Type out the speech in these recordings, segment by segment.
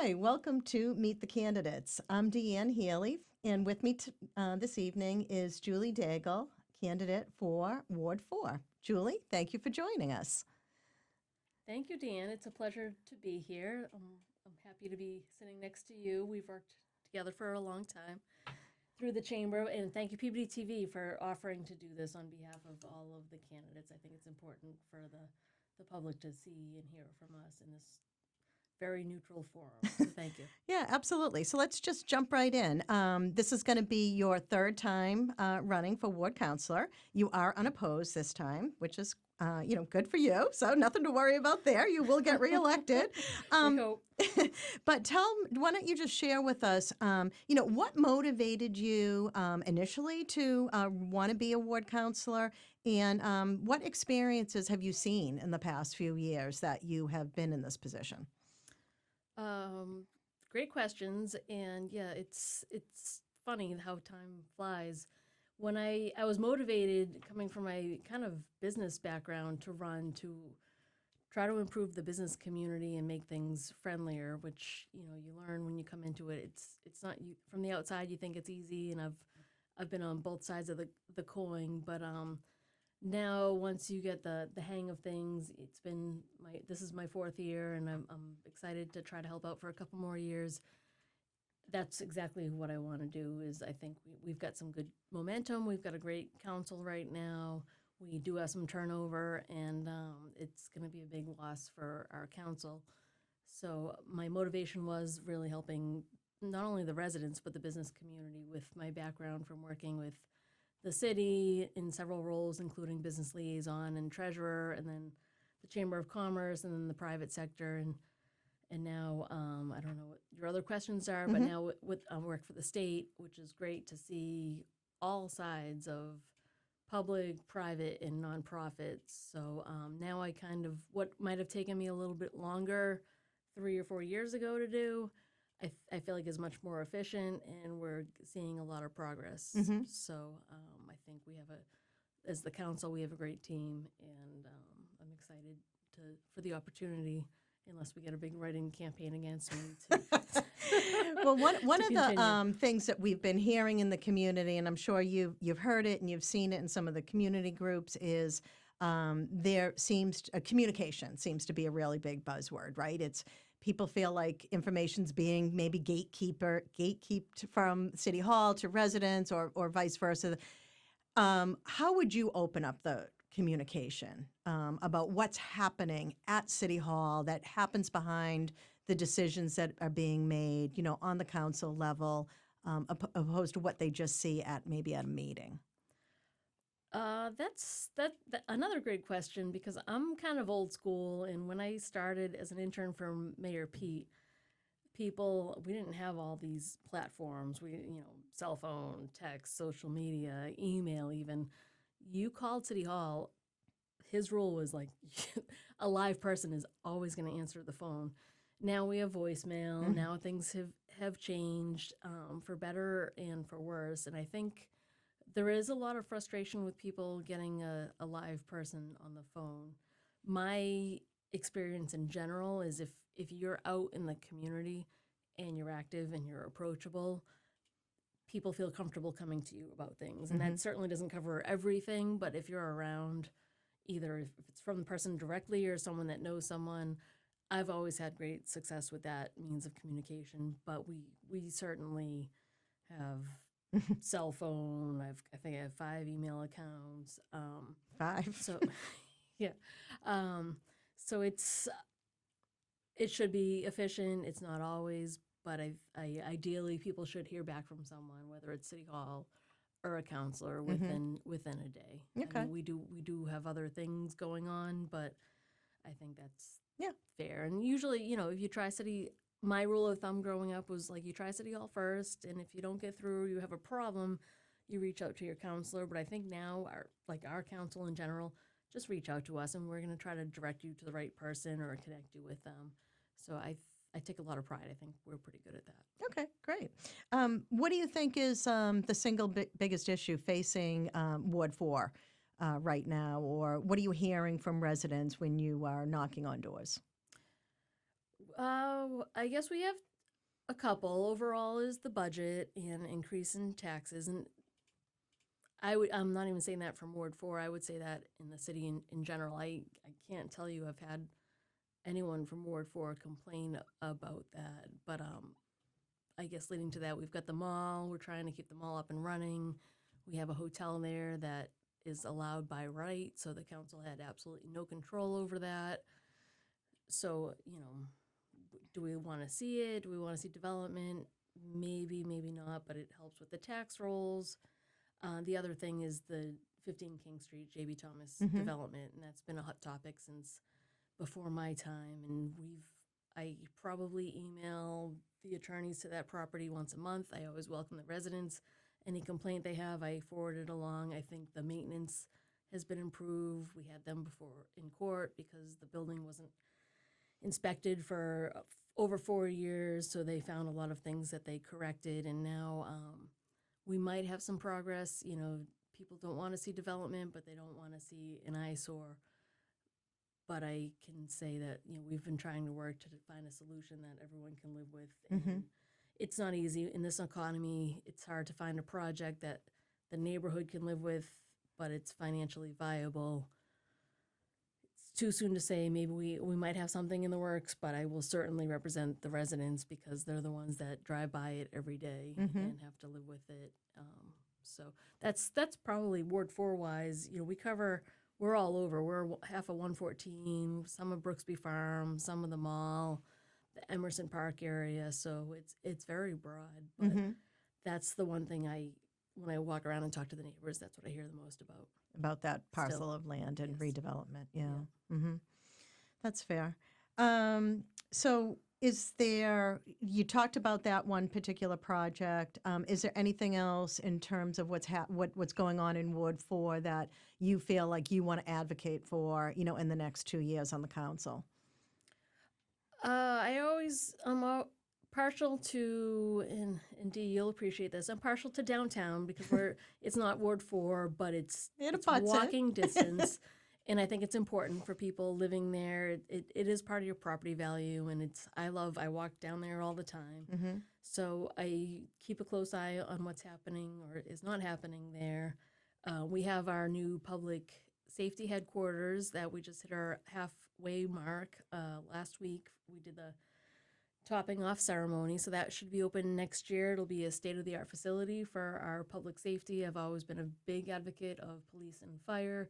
Hi, welcome to Meet the Candidates. I'm Deanne Healy, and with me this evening is Julie Daigle, candidate for Ward 4. Julie, thank you for joining us. Thank you, Dan. It's a pleasure to be here. I'm happy to be sitting next to you. We've worked together for a long time through the chamber, and thank you, PeabodyTV, for offering to do this on behalf of all of the candidates. I think it's important for the public to see and hear from us in this very neutral forum. So thank you. Yeah, absolutely. So let's just jump right in. This is going to be your third time running for ward councilor. You are unopposed this time, which is good for you. So nothing to worry about there. You will get reelected. We hope. But why don't you just share with us, what motivated you initially to want to be a ward councilor, and what experiences have you seen in the past few years that you have been in this position? Great questions, and yeah, it's funny how time flies. When I was motivated coming from my kind of business background to run to try to improve the business community and make things friendlier, which you learn when you come into it. It's not you from the outside. You think it's easy, and I've been on both sides of the coin, but now once you get the hang of things, this is my fourth year, and I'm excited to try to help out for a couple more years. That's exactly what I want to do. Is I think we've got some good momentum. We've got a great council right now. We do have some turnover, and it's going to be a big loss for our council. So my motivation was really helping not only the residents but the business community with my background from working with the city in several roles, including business liaison and treasurer, and then the Chamber of Commerce, and then the private sector, and now I don't know what your other questions are, but now I work for the state, which is great to see all sides of public, private, and nonprofits. So now I kind of, what might have taken me a little bit longer 3 or 4 years ago to do, I feel like is much more efficient, and we're seeing a lot of progress. So I think as the council, we have a great team, and I'm excited for the opportunity, unless we get a big write-in campaign against me. Well, one of the things that we've been hearing in the community, and I'm sure you've heard it and you've seen it in some of the community groups, is communication seems to be a really big buzzword, right? It's people feel like information's being maybe gatekept from City Hall to residents, or vice versa. How would you open up the communication about what's happening at City Hall that happens behind the decisions that are being made, on the council level, opposed to what they just see maybe at a meeting? That's another great question, because I'm kind of old school, and when I started as an intern for Mayor Pete, we didn't have all these platforms. Cell phone, text, social media, email even. You called City Hall, his rule was like a live person is always going to answer the phone. Now we have voicemail. Now things have changed for better and for worse, and I think there is a lot of frustration with people getting a live person on the phone. My experience in general is if you're out in the community and you're active and you're approachable, people feel comfortable coming to you about things. And that certainly doesn't cover everything, but if you're around, either if it's from the person directly or someone that knows someone, I've always had great success with that means of communication. But we certainly have cell phone. I think I have 5 email accounts. 5. So, yeah. So it should be efficient. It's not always, but ideally people should hear back from someone, whether it's City Hall or a councilor, within a day. Okay. I mean, we do have other things going on, but I think that's fair. And usually, if you try my rule of thumb growing up was like, you try City Hall first, and if you don't get through, you have a problem, you reach out to your councilor. But I think now our council in general, just reach out to us, and we're going to try to direct you to the right person or connect you with them. So I take a lot of pride. I think we're pretty good at that. Okay, great. What do you think is the single biggest issue facing Ward 4 right now, or what are you hearing from residents when you are knocking on doors? I guess we have A couple. Overall is the budget and increase in taxes. And I'm not even saying that from Ward 4. I would say that in the city in general. I can't tell you I've had anyone from Ward 4 complain about that. But I guess leading to that, we've got the mall. We're trying to keep the mall up and running. We have a hotel there that is allowed by right, so the council had absolutely no control over that. So, do we want to see it? Do we want to see development? Maybe, maybe not, but it helps with the tax rolls. The other thing is the 15 King Street, JB Thomas development, and that's been a hot topic since before my time. And I probably email the attorneys to that property once a month. I always welcome the residents. Any complaint they have, I forward it along. I think the maintenance has been improved. We had them before in court because the building wasn't inspected for over 4 years, so they found a lot of things that they corrected, and now we might have some progress. People don't want to see development, but they don't want to see an eyesore. But I can say that we've been trying to work to find a solution that everyone can live with, and it's not easy in this economy. It's hard to find a project that the neighborhood can live with, but it's financially viable. Too soon to say. Maybe we might have something in the works, but I will certainly represent the residents because they're the ones that drive by it every day and have to live with it. So that's probably Ward 4 wise. We're all over. We're half of 114, some of Brooksby Farm, some of the mall, the Emerson Park area. So it's very broad, but that's the one thing when I walk around and talk to the neighbors, that's what I hear the most about that parcel of land and Yes. redevelopment. Yeah. That's fair. So you talked about that one particular project. Is there anything else in terms of what's going on in Ward 4 that you feel like you want to advocate for, in the next 2 years on the council? I'm partial to, and Dee, you'll appreciate this. I'm partial to downtown because it's not Ward 4, but it's walking distance. And I think it's important for people living there. It is part of your property value, and I walk down there all the time. So I keep a close eye on what's happening or is not happening there. We have our new public safety headquarters that we just hit our halfway mark. Last week we did the topping off ceremony, so that should be open next year. It'll be a state-of-the-art facility for our public safety. I've always been a big advocate of police and fire,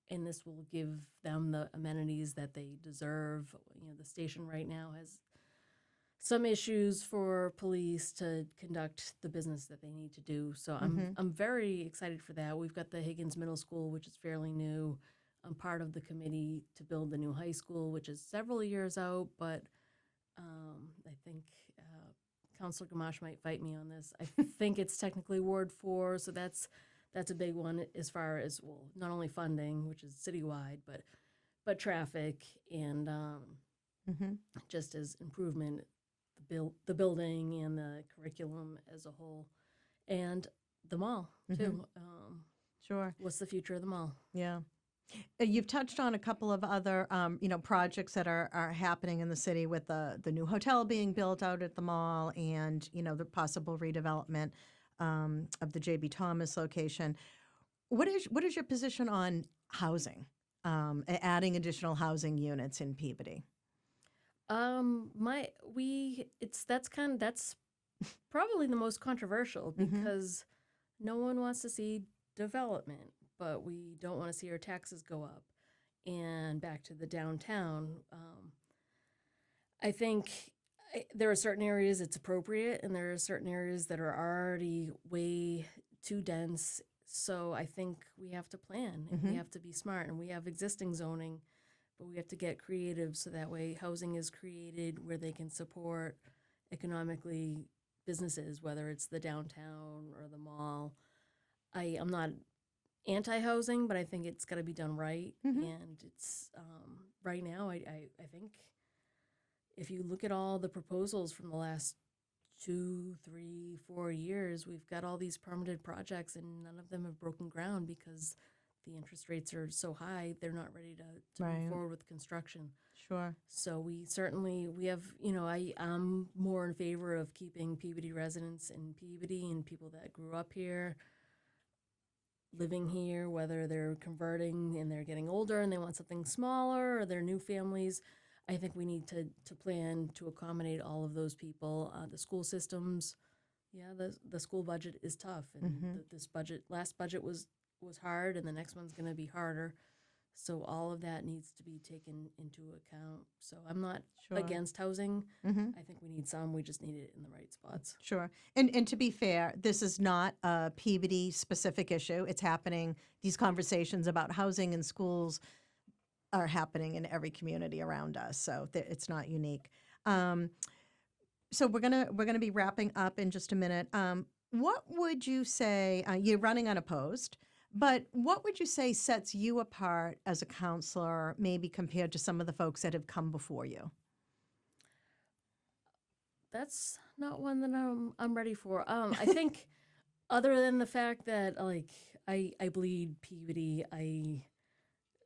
and this will give them the amenities that they deserve. The station right now has some issues for police to conduct the business that they need to do. So I'm very excited for that. We've got the Higgins Middle School, which is fairly new. I'm part of the committee to build the new high school, which is several years out, but I think Councilor Gamache might fight me on this. I think it's technically Ward 4, so that's a big one as far as, not only funding, which is citywide, but traffic and just as improvement, the building and the curriculum as a whole, and the mall too. Sure. What's the future of the mall? Yeah. You've touched on a couple of other, projects that are happening in the city with the new hotel being built out at the mall and, the possible redevelopment of the JB Thomas location. What is your position on housing, adding additional housing units in Peabody? That's probably the most controversial because no one wants to see development, but we don't want to see our taxes go up. And back to the downtown, I think there are certain areas it's appropriate, and there are certain areas that are already way too dense. So I think we have to plan, and we have to be smart, and we have existing zoning, but we have to get creative so that way housing is created where they can support economically businesses, whether it's the downtown or the mall. I'm not anti-housing, but I think it's got to be done right. And it's right now, I think if you look at all the proposals from the last 2, 3, 4 years, we've got all these permitted projects and none of them have broken ground because the interest rates are so high, they're not ready to Right. move forward with construction. Sure. So we have, I'm more in favor of keeping Peabody residents in Peabody and people that grew up here, living here, whether they're converting and they're getting older and they want something smaller or they're new families. I think we need to plan to accommodate all of those people. The school systems, the school budget is tough, and last budget was hard, and the next one's going to be harder. So all of that needs to be taken into account. So I'm not Sure. against housing. Mm-hmm. I think we need some. We just need it in the right spots. Sure. And to be fair, this is not a Peabody specific issue. It's happening. These conversations about housing and schools are happening in every community around us. So it's not unique. So we're gonna be wrapping up in just a minute. What would you say? You're running unopposed, but what would you say sets you apart as a counselor, maybe compared to some of the folks that have come before you? That's not one that I'm ready for. I think other than the fact that I bleed Peabody, I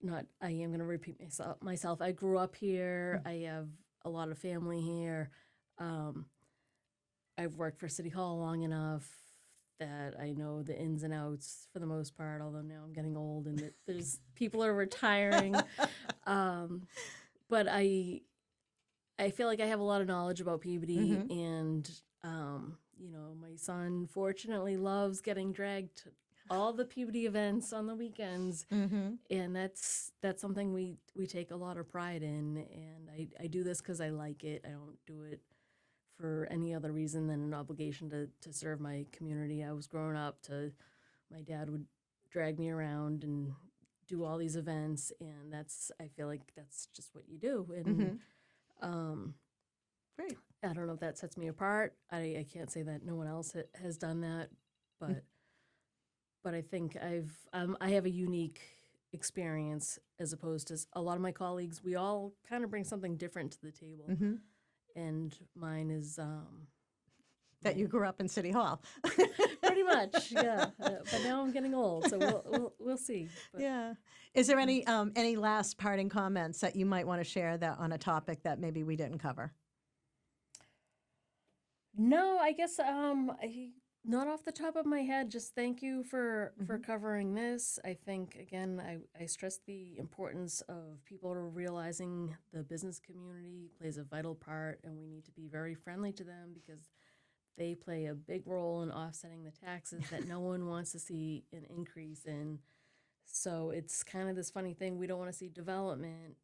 am going to repeat myself. I grew up here. I have a lot of family here. I've worked for City Hall long enough that I know the ins and outs for the most part, although now I'm getting old and there's people are retiring. But I feel like I have a lot of knowledge about Peabody, and my son fortunately loves getting dragged to all the Peabody events on the weekends, and that's something we take a lot of pride in. And I do this because I like it. I don't do it for any other reason than an obligation to serve my community. I was growing up my dad would drag me around and do all these events, and I feel like that's just what you do. And Great. I don't know if that sets me apart. I can't say that no one else has done that, but I think I have a unique experience as opposed to a lot of my colleagues. We all kind of bring something different to the table, and mine is That you grew up in City Hall. pretty much, yeah. But now I'm getting old, so we'll see. But Yeah. Is there any last parting comments that you might want to share that on a topic that maybe we didn't cover? No, I guess not off the top of my head. Just thank you for covering this. I think again, I stress the importance of people realizing the business community plays a vital part, and we need to be very friendly to them because they play a big role in offsetting the taxes that no one wants to see an increase in. So it's kind of this funny thing. We don't want to see development,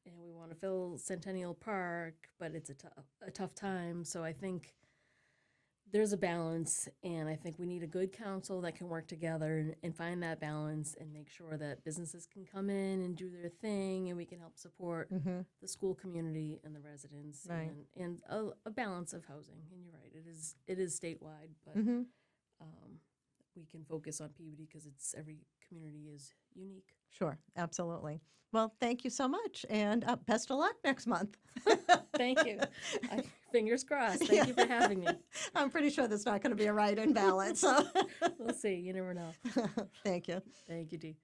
and we want to fill Centennial Park, but it's a tough time. So I think there's a balance, and I think we need a good council that can work together and find that balance and make sure that businesses can come in and do their thing, and we can help support the school community and the residents, Right. and a balance of housing. And you're right, it is statewide, but we can focus on Peabody because every community is unique. Sure, absolutely. Well, thank you so much, and best of luck next month. Thank you. Fingers crossed. Thank you for having me. I'm pretty sure there's not going to be a write-in ballot, so We'll see. You never know. thank you. Thank you, Dee.